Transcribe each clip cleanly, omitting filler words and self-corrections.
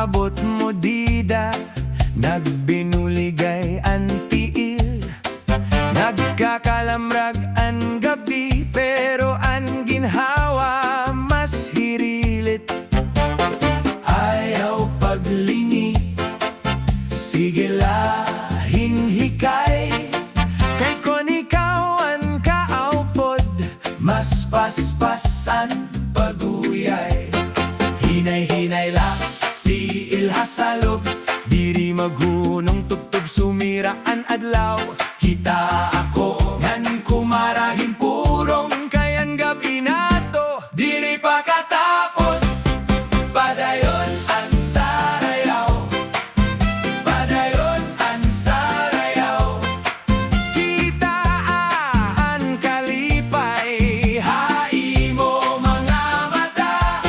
abot mo dida, nagbinuligay ang tiil. Nagkakalamrag ang gabi, pero ang ginhawa mas hirilit. Ayaw paglingi, sige lahin hikay. Kay kon ikaw ang kaawpod, mas paspasan paguyay. Hinay-hinay lang, tiil hasalog, diri maghunong tubtub sumira ang adlaw. Kita ako ngan kumarahin purong, kayan gabi nato diri pa katapos. Padayon ang sarayaw, padayon ang sarayaw. Kita ang kalipay, hai mo mga mata.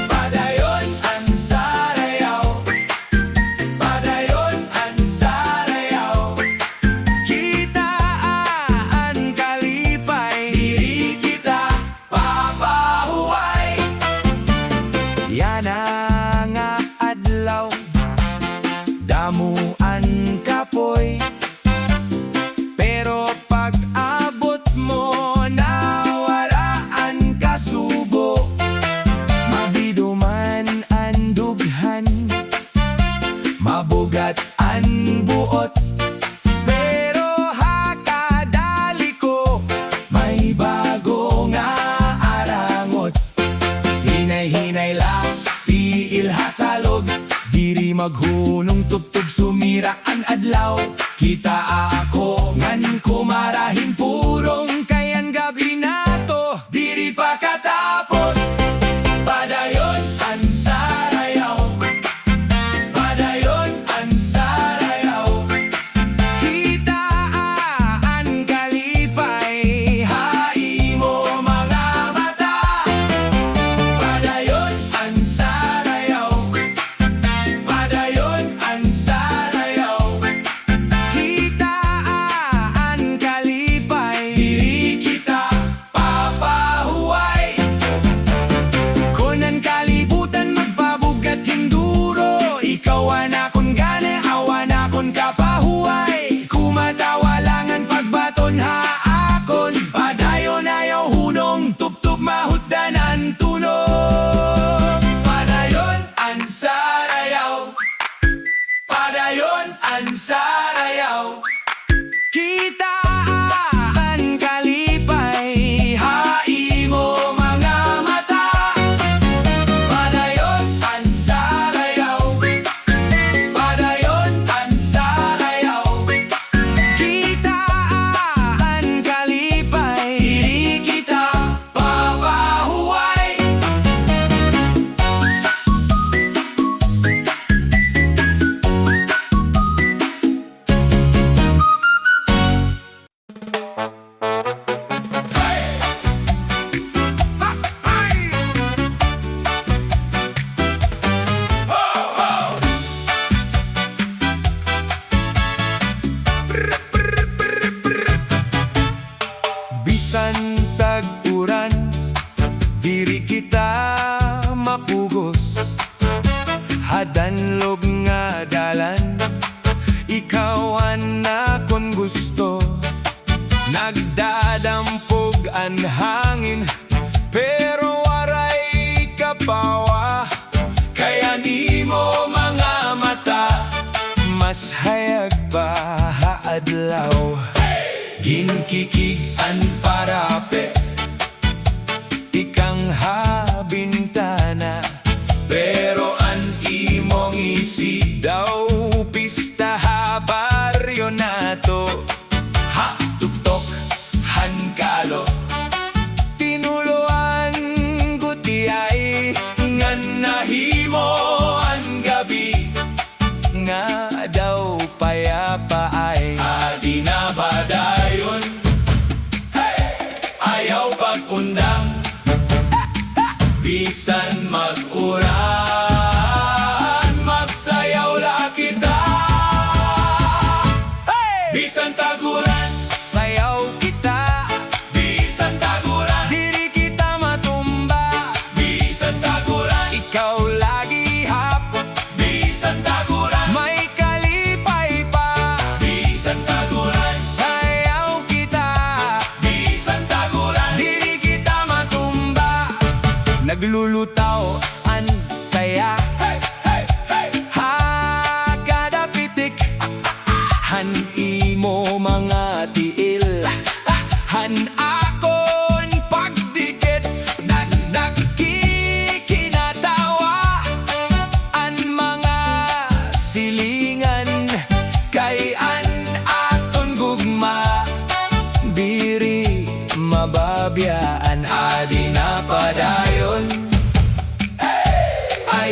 Padayon ang sarayaw, padayon ang sarayaw. Kita ang kalipay, diri kita papahuway. Yan nga adlaw, damuan kapoy. Pero pag-abot mo, nawaraan kasubo. Mabiduman ang dughan, mabugat ang buot. Pero hakadali ko, may bago nga arangot. Hinay-hinay lang, tiil hasalog, diri maghunong tubtub sumira ang adlaw. Kita ako ngan kumarahin purong, kayan gabi nato diri pa katapos. Padayon ang sarayaw, padayon ang sarayaw. Kita ang kalipay, hai mo mga mata. Padayon ang sarayaw, padayon ang sarayaw. Kita ang kalipay, diri kita papahuway. Kunan kalibutan magpabugat hinduro, ikaw anakon gane, awan akon kapahuway. Kumatawa langan pagbaton haakon, padayon ayaw hunong tubtub mahutdanan tunog. Padayon ang sarayaw, padayon ang sarayaw. Kita ang kalipay, hai mo mga mata. Padayon ang sarayaw, padayon ang sarayaw. Kita ang kalipay, diri kita papahuway. Bisan tag-uran, diri kita mapugos. Hadanlog nga dalan, ikaw ang akon gusto. Nagdadampog ang hangin, pero waray kapawa. Kaya nimo mga mata, mas hayag pa haadlaw. Ginkikig ang parapet, ikang habintana. Pero ang imong isig daw, pista ha baryo nato. Ha tuktok hankalo, tinuloan gutiay. Ngan nahimo ang gabi, nga daw payapaay. Adi na padayon, hey! Ayaw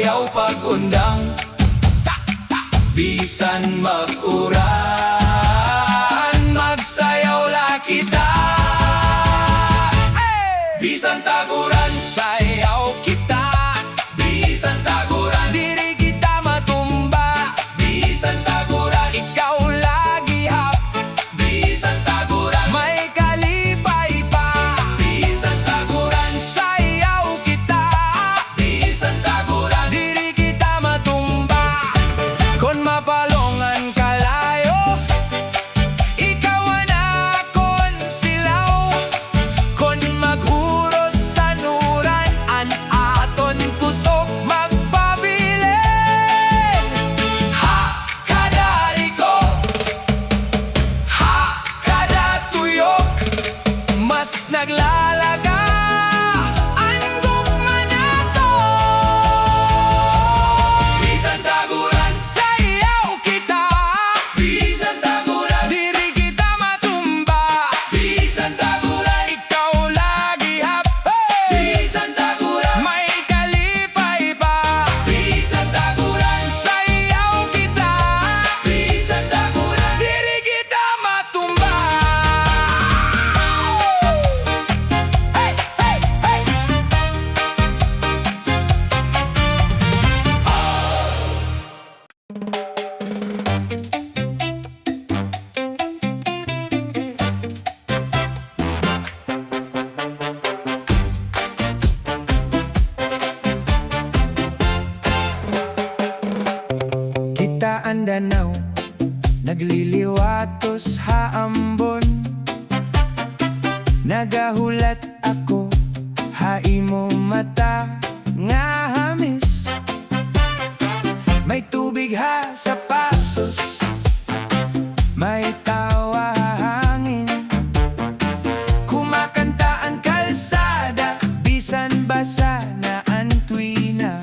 sayaw pag-undang, bisan mag-uran, magsayaw la kita. Bisan taguran, sayaw kita. Bisan taguran, diri kita matumba. Bisan taguran, ikaw lagi hap. Bisan taguran, may kalipay pa. Bisan taguran, sayaw kita. Bisan taguran, diri kita matumba. Kon mapalongan kalayo, ikaw anakon silaw. Kon maghuros sa nuran, an aton kusog magpabilin. Ha kada liko, ha kada tuyok, mas naglalaga ang gugma nato. Bisan taguran, sayaw kita. Bisan taguran, diri kita matumba. Bisan taguran, ikaw lagi hap. Bisan taguran, may kalipay pa. Bisan taguran, sayaw kita. Bisan taguran, diri kita matumba. Hey, hey, hey. Kita ang danaw, nagliliwatos haambon. Nagahulat ako, haimo mata nga hamis. May tubig ha sapatos, may tawa hangin. Kumakanta ang kalsada, bisan basa na ang tuwina.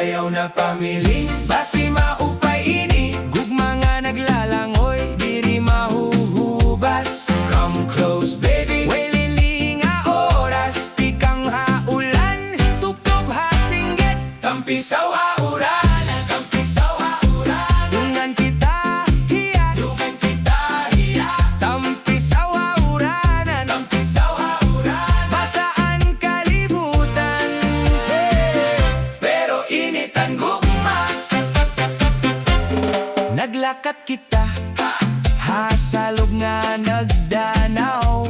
Ayaw na pamiling, basi maupay ini. Gugma nga naglalangoy, diri mahuhubas. Come close baby, way liling nga oras. Tikang haulan, tuptop hasinggit. Tampisaw hauranan, tampisaw hauranan. Dungan kita hiya, dungan kita hiya. Tampisaw hauranan, tampisaw hauranan. Basaan kalibutan, pero init ang gugma. Naglakat kita, hasalog nga nagdanaw.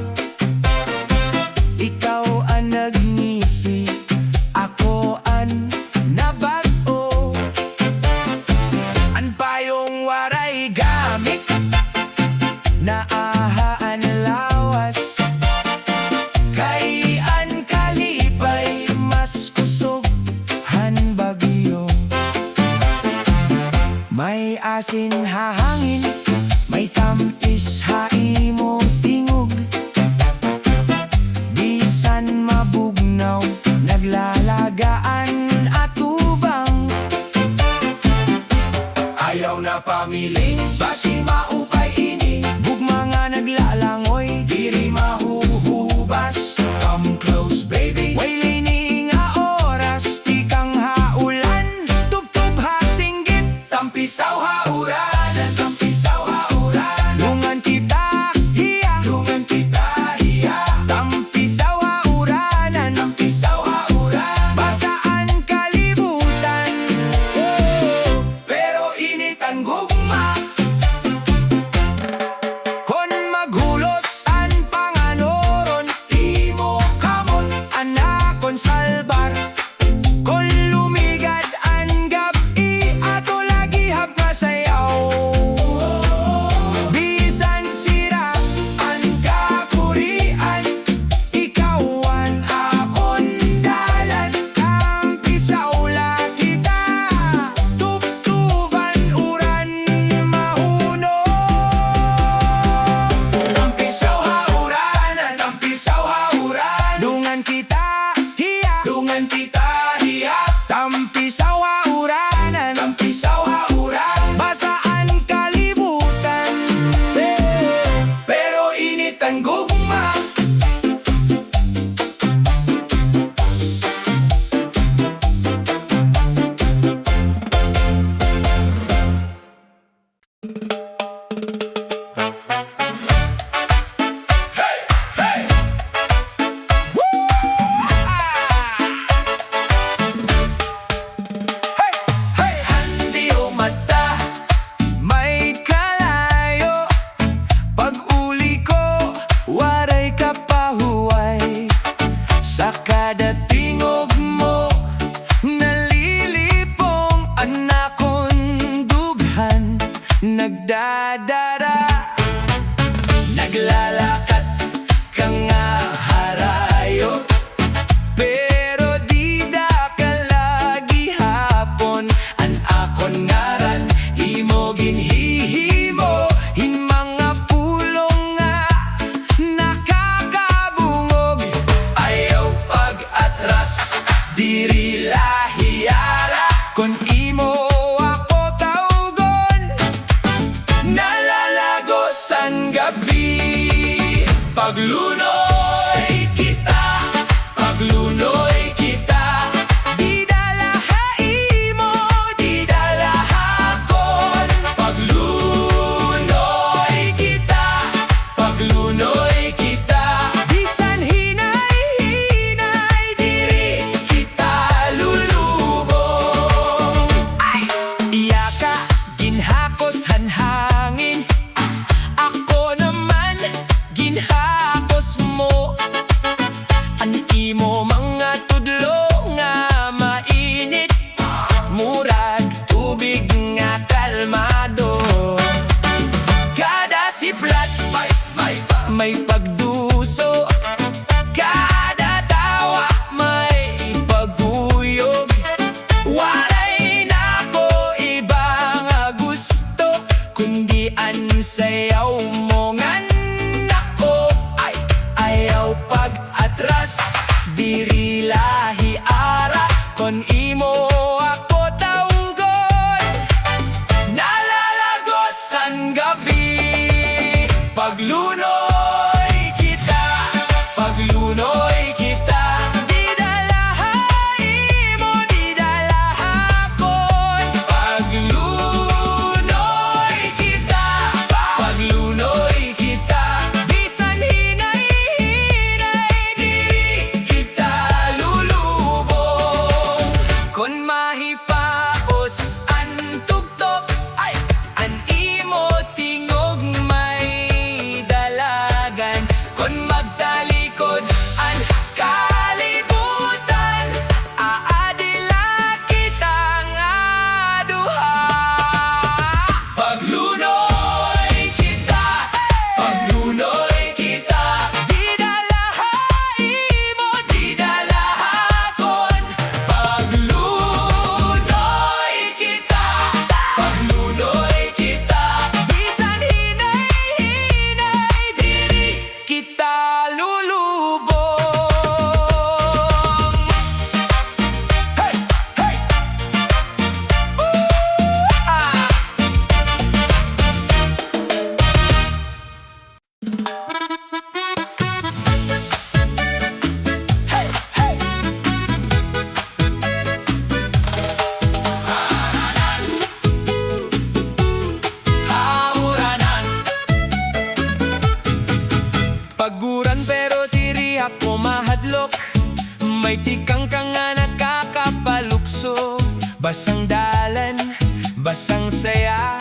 Ikaw ang nagngisi, ako ang nabag-o. Ang payong waray gamit, naahaan lawas. Kay ang kalipay, mas kusog han bagyo. May asin hahangin, may tampis haimo tingog. Bisan mabugnaw, naglalagaan atubang. Ayaw na pamiling, basi maupay ini. Gugma nga naglalangoy, diri mahuhubas. Come close baby, way lining nga oras. Tikang haulan, tuptub hasinggit. Tampisaw hauranan, tampisaw hauranan. Dungan kita hiya, dungan kita hiya. Tampisaw hauranan, tampisaw hauranan. Basaan kalibutan, pero init ang gugma. Kon maghulos ang panganoron, imo kamot anakon salbar. Kon lumigad ang gabi, ato lagi hap nga sayaw. Bisan sira ang kakurian, ikaw ang akon dalan. Tampisaw la kita, tuptuban uran mahuno. Tampisaw hauranan, tampisaw hauran. Dungan kita hiya, dungan kita hiya. Tampisaw hauranan, tampisaw hauran. Basaan kalibutan, pero init ang gugma. diri lahiyara kon imo ako taugon nalalagosan gabi paglunoy kita paglunoy kita di dalahaimo di dalahakon paglunoy kita paglunoy kita bisan hinay-hinay diri kita lulubong iya ka ginhakos hanhangin ako naman ginhakos mo ang imo mga tudlo nga mainit murag tubig nga kalmado kada siplat may pagduso kada tawa may paguyog waray nako ibang gusto kundi ang sayaw mo ngan nako ay ayaw pag-atras diri lahi ara kon imo ako taugon nalalagos ang gabi paglunoy kita paglunoy kita di dalahaimo di dalahakon paglunoy kita paglunoy kita bisan hinay-hinay diri kita lulubong kon mahipaos ang tugtog ay an imo tingog may dalagan kon magtalikod ang kalibutan aadila kita nga duha paglunoy kita paglunoy kita di dalahaimo di dalahakon paglunoy kita paglunoy kita bisan hinay-hinay diri kita lulubong hey hey ah hey hey Hauranan Paguran pero tiri ako mahadlok may tikang ka nga nakakapalukso basang dalan basang saya